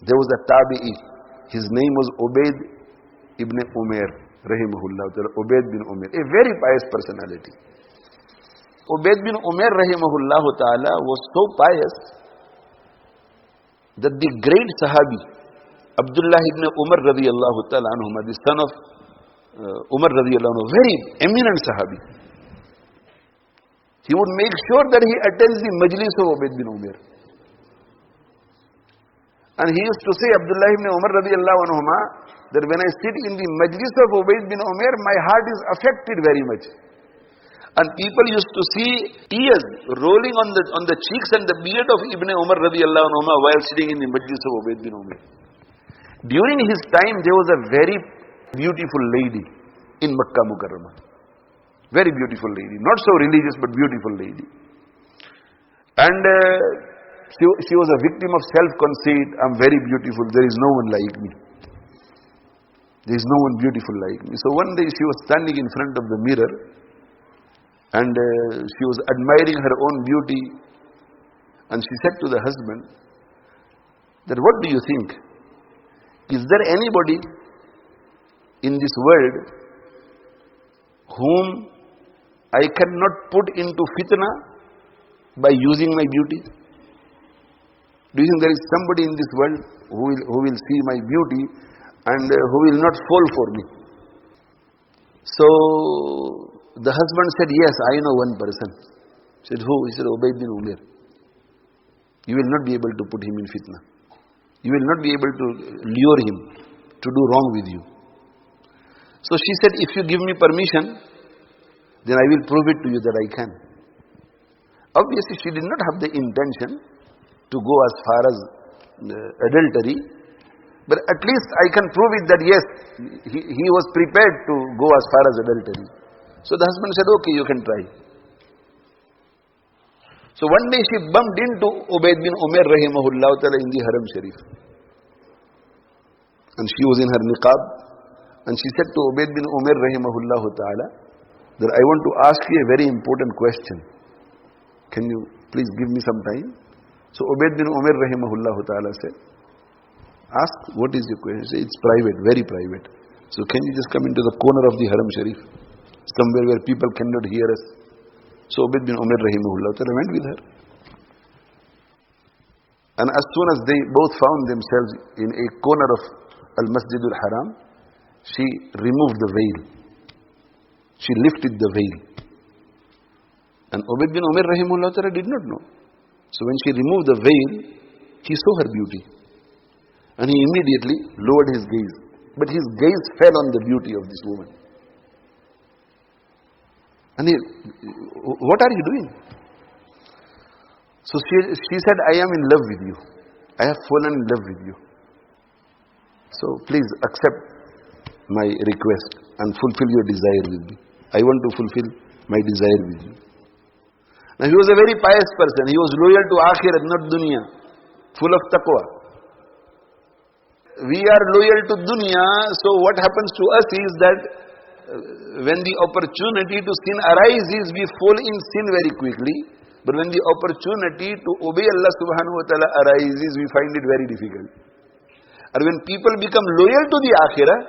There was a tabi'i. His name was Ubayd ibn Umayr, rahimahullah ta'ala. Ubayd bin Umayr, a very pious personality. Ubayd bin Umayr, rahimahullah ta'ala, was so pious that the great Sahabi, Abdullah ibn Umar radiyallahu ta'ala anhuma, the son of Umar radiyallahu anhu, very eminent Sahabi. He would make sure that he attends the majlis of Ubayd bin Umayr. And he used to say, Abdullah ibn Umar radiyallahu anhuma, that when I sit in the majlis of Ubayd bin Umayr, my heart is affected very much. And people used to see tears rolling on the cheeks and the beard of Ibn Umar radiyallahu anhuma while sitting in the majlis of Ubayd bin Umayr. During his time, there was a very beautiful lady in Makkah Mukarramah. Very beautiful lady. Not so religious, but beautiful lady. And she was a victim of self-conceit. I'm very beautiful. There is no one like me. There is no one beautiful like me. So one day she was standing in front of the mirror and she was admiring her own beauty. And she said to the husband that, what do you think? Is there anybody in this world whom I cannot put into fitna by using my beauty? Do you think there is somebody in this world who will see my beauty and who will not fall for me? So the husband said, yes, I know one person. He said, who? He said, Ubayd bin Umayr. You will not be able to put him in fitna. You will not be able to lure him to do wrong with you. So she said, if you give me permission, then I will prove it to you that I can. Obviously, she did not have the intention to go as far as adultery, but at least I can prove it that yes, he was prepared to go as far as adultery. So the husband said, okay, you can try. So one day she bumped into Ubayd bin Umayr rahimahullah ta'ala in the Haram Sharif. And she was in her niqab. And she said to Ubayd bin Umayr rahimahullah ta'ala that I want to ask you a very important question. Can you please give me some time? So Ubayd bin Umayr rahimahullah ta'ala said, ask, what is your question? He said, it's private, very private. So can you just come into the corner of the Haram Sharif? Somewhere where people cannot hear us. So Ubayd bin Umayr rahimahullah ta'ala went with her. And as soon as they both found themselves in a corner of Al-Masjid al-Haram, she removed the veil. She lifted the veil. And Ubayd bin Umayr rahimahullah ta'ala did not know. So when she removed the veil, he saw her beauty. And he immediately lowered his gaze. But his gaze fell on the beauty of this woman. And he, what are you doing? So she said, I am in love with you. I have fallen in love with you. So please accept my request and fulfill your desire with me. I want to fulfill my desire with you. Now he was a very pious person. He was loyal to akhirat, not dunya. Full of taqwa. We are loyal to dunya, so what happens to us is that when the opportunity to sin arises, we fall in sin very quickly. But when the opportunity to obey Allah subhanahu wa ta'ala arises, we find it very difficult. And when people become loyal to the akhirah,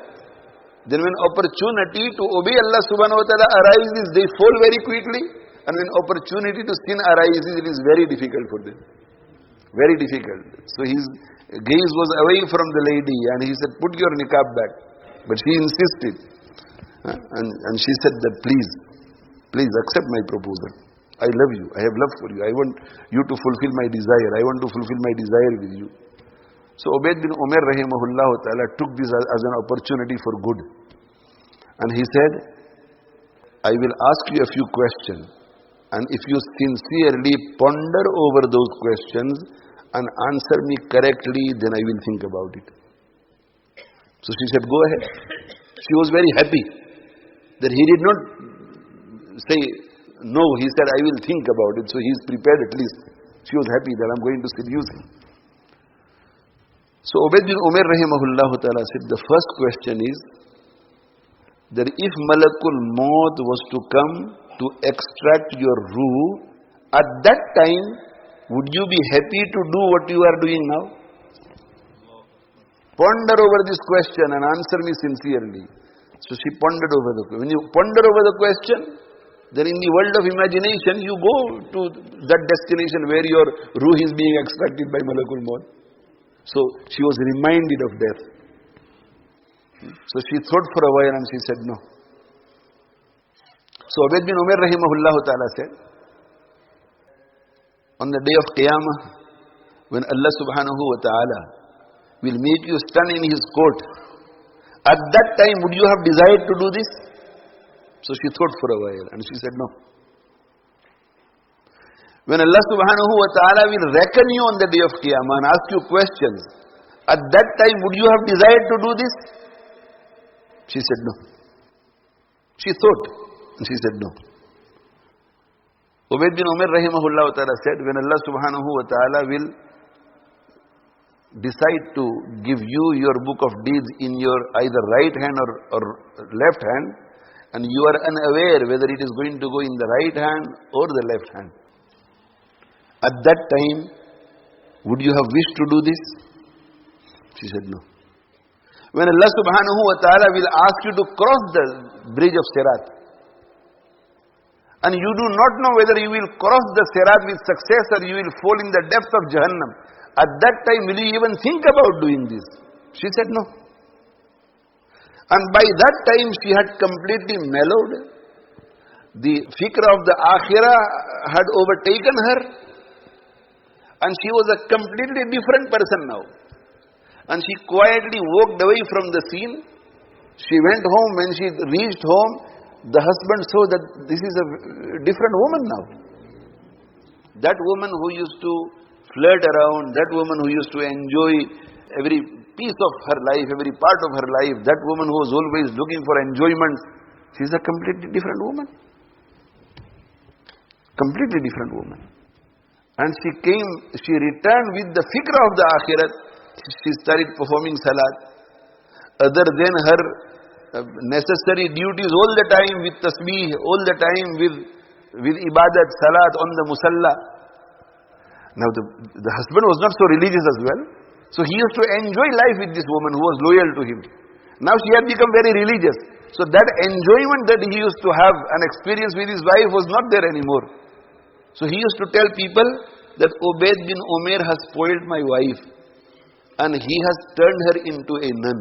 then when opportunity to obey Allah subhanahu wa ta'ala arises, they fall very quickly. And when opportunity to sin arises, it is very difficult for them. Very difficult. So his gaze was away from the lady and he said, put your niqab back. But she insisted. And she said that please accept my proposal. I love you. I have love for you. I want you to fulfill my desire. I want to fulfill my desire with you. So Ubayd bin Umayr rahimahullah ta'ala took this as an opportunity for good. And he said, I will ask you a few questions. And if you sincerely ponder over those questions and answer me correctly, then I will think about it. So she said, go ahead. She was very happy that he did not say no. He said, I will think about it. So he is prepared at least. She was happy that I'm going to seduce him. So Ubayd bin Umayr rahimahullah ta'ala said, the first question is that if Malakul Maut was to come to extract your ruh, at that time, would you be happy to do what you are doing now? Ponder over this question and answer me sincerely. So she pondered over the question. When you ponder over the question, then in the world of imagination, you go to that destination where your ruh is being extracted by Malakul Maut. So she was reminded of death. So she thought for a while and she said no. So Ubayd bin Umayr rahimahullah ta'ala said, on the day of Qiyamah, when Allah subhanahu wa ta'ala will make you stand in His court, at that time would you have desired to do this? So she thought for a while and she said no. When Allah subhanahu wa ta'ala will reckon you on the day of Qiyamah and ask you questions, at that time would you have desired to do this? She said no. She thought and she said no. Ubayd bin Umayr rahimahullah ta'ala said, when Allah subhanahu wa ta'ala will decide to give you your book of deeds in your either right hand or left hand, and you are unaware whether it is going to go in the right hand or the left hand, at that time, would you have wished to do this? She said no. When Allah subhanahu wa ta'ala will ask you to cross the bridge of Sirat, and you do not know whether you will cross the Sirat with success or you will fall in the depth of Jahannam, at that time will you even think about doing this? She said no. And by that time she had completely mellowed. The fikr of the akhirah had overtaken her. And she was a completely different person now. And she quietly walked away from the scene. She went home. When she reached home, the husband saw that this is a different woman now. That woman who used to flirt around, that woman who used to enjoy every piece of her life, every part of her life, that woman who was always looking for enjoyment, she's a completely different woman. Completely different woman. And she returned with the fikr of the akhirat. She started performing salat. Other than her necessary duties all the time with tasbih, all the time with ibadat, salat on the musalla. Now the husband was not so religious as well. So he used to enjoy life with this woman who was loyal to him. Now she had become very religious. So that enjoyment that he used to have an experience with his wife was not there anymore. So he used to tell people that Ubayd bin Umayr has spoiled my wife and he has turned her into a nun.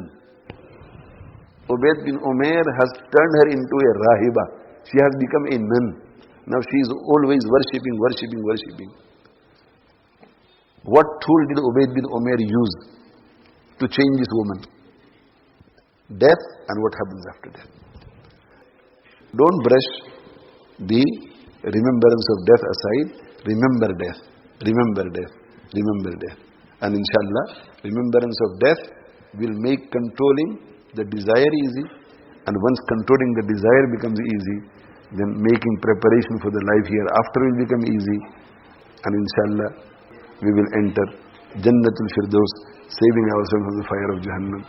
Ubayd bin Umayr has turned her into a rahiba. She has become a nun. Now she is always worshipping. What tool did Ubayd bin Umayr use to change this woman? Death and what happens after death. Don't brush the remembrance of death aside. Remember death. And inshallah, remembrance of death will make controlling the desire easy. And once controlling the desire becomes easy, then making preparation for the life hereafter will become easy. And inshallah, we will enter Jannatul Firdaus, saving ourselves from the fire of Jahannam.